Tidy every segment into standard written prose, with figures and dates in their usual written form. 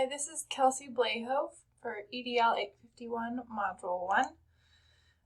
Hi, this is Kelsey Blahoe for EDL 851 Module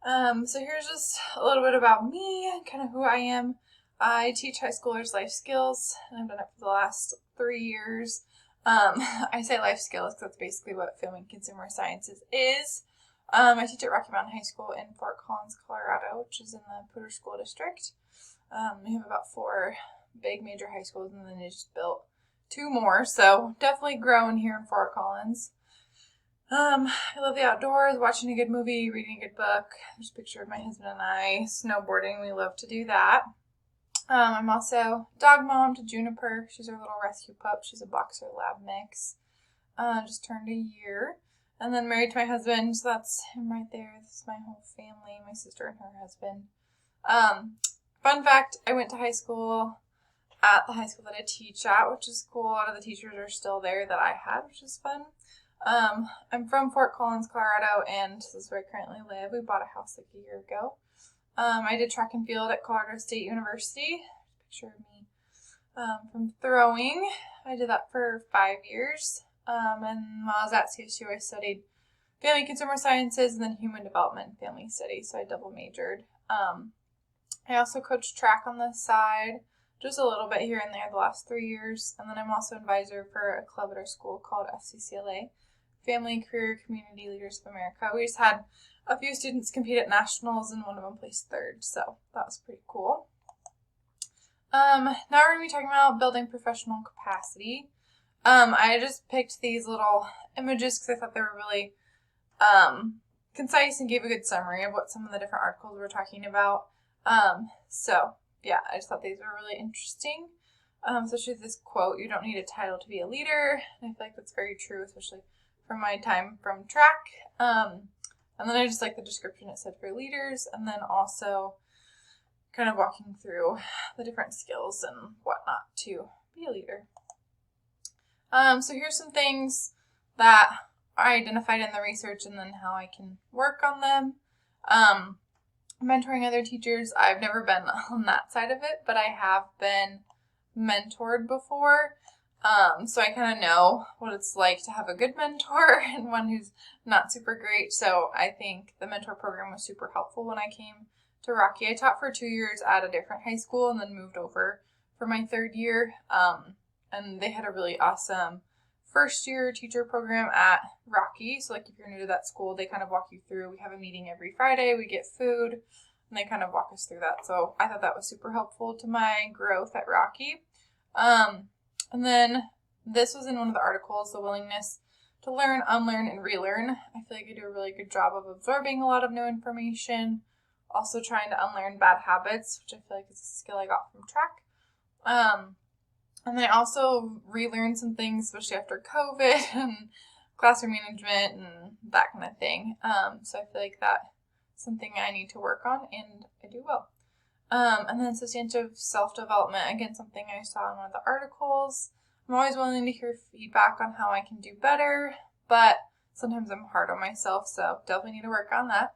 1. So here's just a little bit about me and kind of who I am. I teach high schoolers life skills, and I've done it for the last 3 years. I say life skills because that's basically what film and consumer sciences is. I teach at Rocky Mountain High School in Fort Collins, Colorado, which is in the Poudre School District. We have about 4 big major high schools, and then they just built 2 more, so definitely growing here in Fort Collins. I love the outdoors, watching a good movie, reading a good book. There's a picture of my husband and I snowboarding. We love to do that. I'm also dog mom to Juniper. She's our little rescue pup. She's a boxer lab mix. Just turned a year. And then married to my husband, so that's him right there. This is my whole family, my sister and her husband. Fun fact, I went to high school at the high school that I teach at, which is cool. A lot of the teachers are still there that I had, which is fun. I'm from Fort Collins, Colorado, and this is where I currently live. We bought a house like a year ago. I did track and field at Colorado State University. Picture of me from throwing. I did that for 5 years. And while I was at CSU, I studied family consumer sciences and then human development and family studies, so I double majored. I also coached track on the side, just a little bit here and there the last 3 years. And then I'm also advisor for a club at our school called FCCLA, Family Career Community Leaders of America. We just had a few students compete at nationals and one of them placed 3rd, so that was pretty cool. Now we're going to be talking about building professional capacity. I just picked these little images because I thought they were really concise and gave a good summary of what some of the different articles we're talking about. Yeah, I just thought these were really interesting. Especially this quote, "You don't need a title to be a leader." And I feel like that's very true, especially from my time from track. And then I just like the description it said for leaders, and then also kind of walking through the different skills and whatnot to be a leader. So here's some things that I identified in the research and then how I can work on them. Mentoring other teachers, I've never been on that side of it, but I have been mentored before. So I kind of know what it's like to have a good mentor and one who's not super great. So I think the mentor program was super helpful when I came to Rocky. I taught for 2 years at a different high school and then moved over for my 3rd year. And they had a really awesome first year teacher program at Rocky. So like if you're new to that school, they kind of walk you through. We have a meeting every Friday. We get food and they kind of walk us through that. So I thought that was super helpful to my growth at Rocky. And then this was in one of the articles, the willingness to learn, unlearn, and relearn. I feel like I do a really good job of absorbing a lot of new information. Also trying to unlearn bad habits, which I feel like is a skill I got from track. And then I also relearned some things, especially after COVID and classroom management and that kind of thing. So I feel like that's something I need to work on, and I do well. And then substantive self-development, again, something I saw in one of the articles. I'm always willing to hear feedback on how I can do better, but sometimes I'm hard on myself, so definitely need to work on that.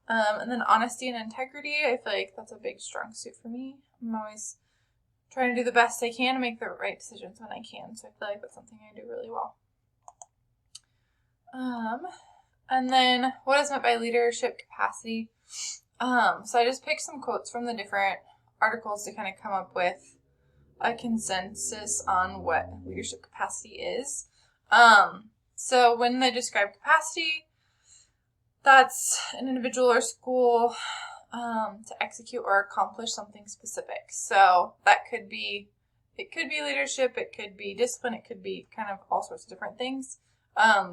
And then honesty and integrity, I feel like that's a big strong suit for me. I'm always trying to do the best I can and make the right decisions when I can, so I feel like that's something I do really well. And then what is meant by leadership capacity? So I just picked some quotes from the different articles to kind of come up with a consensus on what leadership capacity is. So when they describe capacity, that's an individual or school to execute or accomplish something specific. So it could be leadership, it could be discipline, it could be kind of all sorts of different things.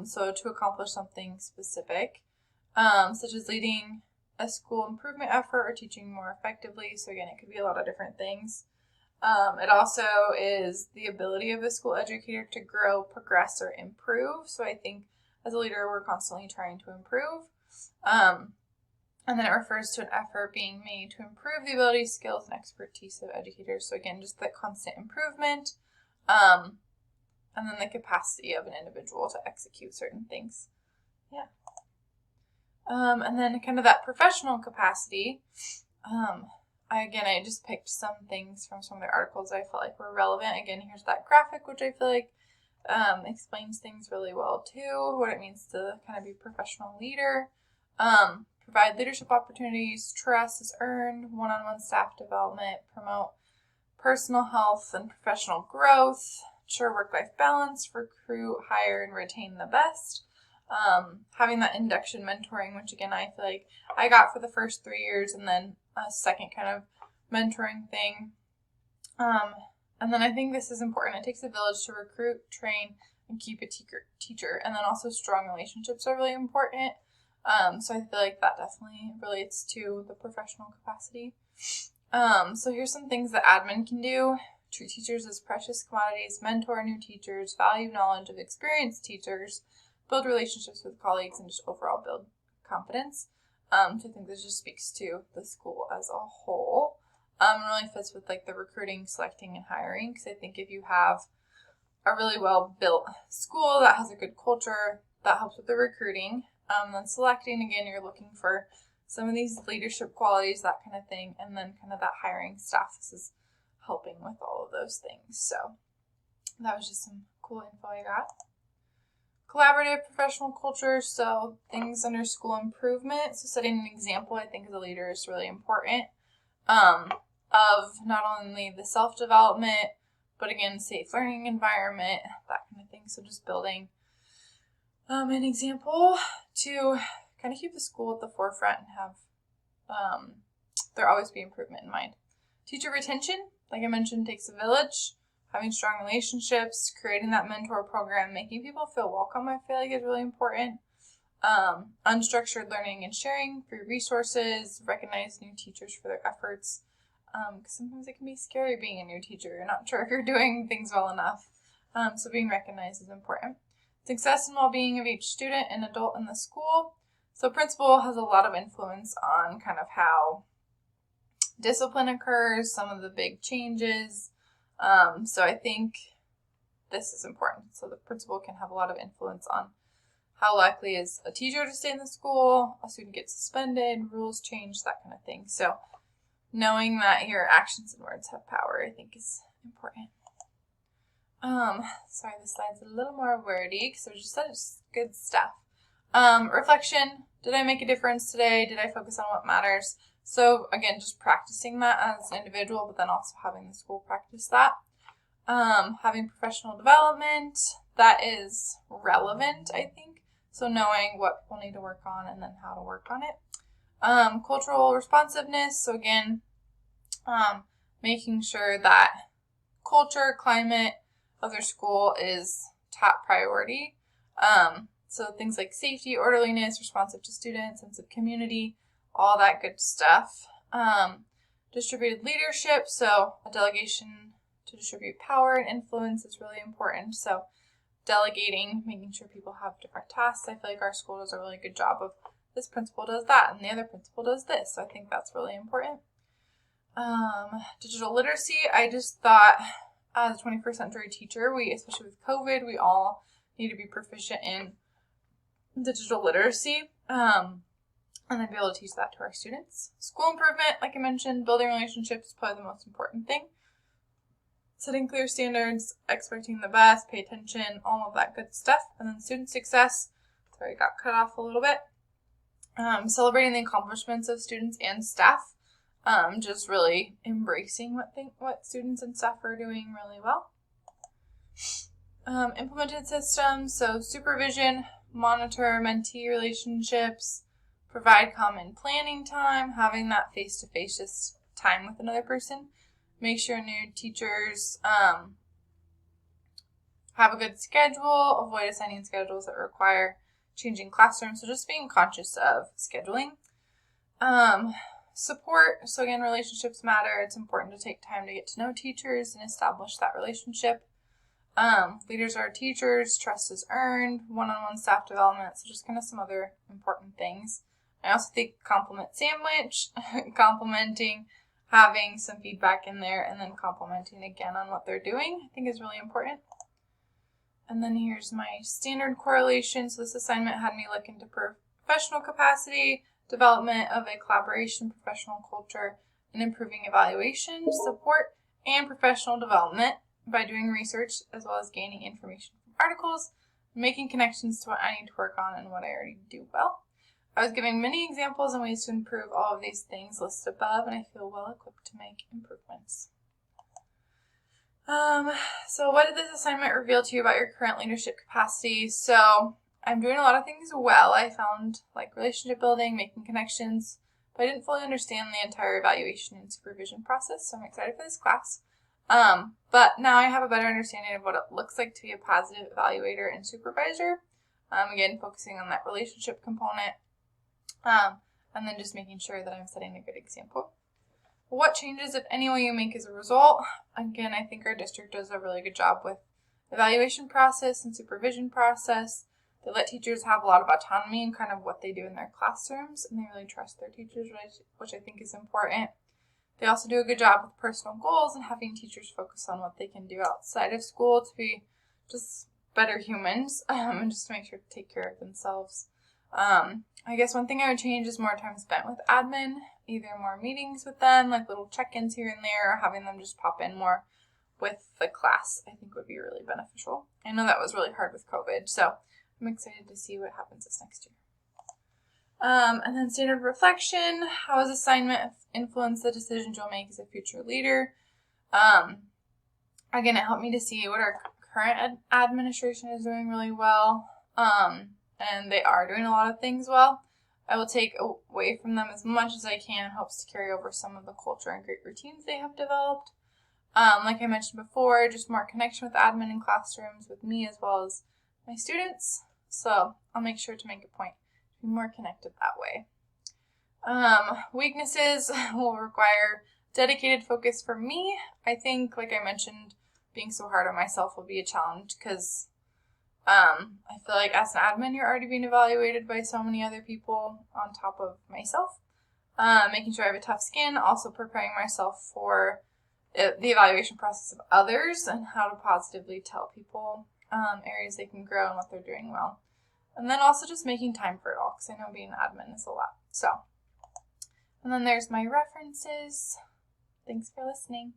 So to accomplish something specific, such as leading a school improvement effort or teaching more effectively. So again, it could be a lot of different things. It also is the ability of a school educator to grow, progress, or improve. So I think as a leader, we're constantly trying to improve. And then it refers to an effort being made to improve the abilities, skills, and expertise of educators. So again, just that constant improvement. And then the capacity of an individual to execute certain things. Yeah. And then kind of that professional capacity. I just picked some things from some of the articles I felt like were relevant. Again, here's that graphic, which I feel like Explains things really well too, what it means to kind of be a professional leader. Provide leadership opportunities, trust is earned, one-on-one staff development, promote personal health and professional growth, ensure work-life balance, recruit, hire, and retain the best. Having that induction mentoring, which again, I feel like I got for the first 3 years, and then a second kind of mentoring thing. And then I think this is important. It takes a village to recruit, train, and keep a teacher. And then also strong relationships are really important. So I feel like that definitely relates to the professional capacity. So here's some things that admin can do. Treat teachers as precious commodities, mentor new teachers, value knowledge of experienced teachers, build relationships with colleagues, and just overall build confidence. So I think this just speaks to the school as a whole. Really fits with like the recruiting, selecting, and hiring, because I think if you have a really well built school that has a good culture, that helps with the recruiting. Then selecting, again, you're looking for some of these leadership qualities, that kind of thing, and then kind of that hiring staff. This is helping with all of those things. So that was just some cool info I got. Collaborative professional culture, so things under school improvement. So setting an example, I think, as a leader is really important. Of not only the self-development, but again, safe learning environment, that kind of thing. So just building an example to kind of keep the school at the forefront and have there always be improvement in mind. Teacher retention, like I mentioned, takes a village. Having strong relationships, creating that mentor program, making people feel welcome, I feel like is really important. Unstructured learning and sharing, free resources, recognize new teachers for their efforts. Because sometimes it can be scary being a new teacher. You're not sure if you're doing things well enough. So being recognized is important. Success and well-being of each student and adult in the school. So principal has a lot of influence on kind of how discipline occurs, some of the big changes. So I think this is important. So the principal can have a lot of influence on how likely is a teacher to stay in the school, a student gets suspended, rules change, that kind of thing. So knowing that your actions and words have power, I think, is important. Sorry, this slide's a little more wordy because there's just such good stuff. Reflection. Did I make a difference today? Did I focus on what matters? So again, just practicing that as an individual, but then also having the school practice that. Having professional development, that is relevant, I think. So knowing what we'll need to work on and then how to work on it. Cultural responsiveness. So again, making sure that culture, climate of their school is top priority. So things like safety, orderliness, responsive to students, sense of community, all that good stuff. Distributed leadership. So a delegation to distribute power and influence is really important. So delegating, making sure people have different tasks. I feel like our school does a really good job of this principal does that and the other principal does this. So I think that's really important. Digital literacy. I just thought as a 21st century teacher, especially with COVID, we all need to be proficient in digital literacy. And then be able to teach that to our students. School improvement, like I mentioned, building relationships is probably the most important thing. Setting clear standards, expecting the best, pay attention, all of that good stuff. And then student success. Sorry, I got cut off a little bit. Celebrating the accomplishments of students and staff. Just really embracing what students and staff are doing really well. Implemented systems, so supervision, monitor mentee relationships, provide common planning time, having that face-to-face just time with another person. Make sure new teachers have a good schedule, avoid assigning schedules that require changing classrooms. So just being conscious of scheduling. Support. So again, relationships matter. It's important to take time to get to know teachers and establish that relationship. Leaders are teachers. Trust is earned. One-on-one staff development. So just kind of some other important things. I also think compliment sandwich, complimenting, having some feedback in there, and then complimenting again on what they're doing, I think is really important. And then here's my standard correlation. So this assignment had me look into professional capacity, development of a collaboration, professional culture, and improving evaluation, support, and professional development by doing research as well as gaining information from articles, making connections to what I need to work on and what I already do well. I was giving many examples and ways to improve all of these things listed above, and I feel well equipped to make improvements. So what did this assignment reveal to you about your current leadership capacity? So I'm doing a lot of things well. I found like relationship building, making connections, but I didn't fully understand the entire evaluation and supervision process, so I'm excited for this class. But now I have a better understanding of what it looks like to be a positive evaluator and supervisor. Again, focusing on that relationship component, and then just making sure that I'm setting a good example. What changes, if any, will you make as a result? Again, I think our district does a really good job with evaluation process and supervision process. They let teachers have a lot of autonomy in kind of what they do in their classrooms, and they really trust their teachers, which I think is important. They also do a good job with personal goals and having teachers focus on what they can do outside of school to be just better humans, and just to make sure to take care of themselves. I guess one thing I would change is more time spent with admin, either more meetings with them, like little check-ins here and there, or having them just pop in more with the class, I think would be really beneficial. I know that was really hard with COVID, so I'm excited to see what happens this next year. And then standard reflection, how has assignment influenced the decisions you'll make as a future leader? Again, it helped me to see what our current administration is doing really well, and they are doing a lot of things well. I will take away from them as much as I can in hopes to carry over some of the culture and great routines they have developed. Like I mentioned before, just more connection with admin in classrooms with me as well as my students. So I'll make sure to make a point to be more connected that way. Weaknesses will require dedicated focus for me. I think, like I mentioned, being so hard on myself will be a challenge because I feel like as an admin, you're already being evaluated by so many other people on top of myself. Making sure I have a tough skin, also preparing myself for the evaluation process of others and how to positively tell people areas they can grow and what they're doing well. And then also just making time for it all, because I know being an admin is a lot. So, and then there's my references. Thanks for listening.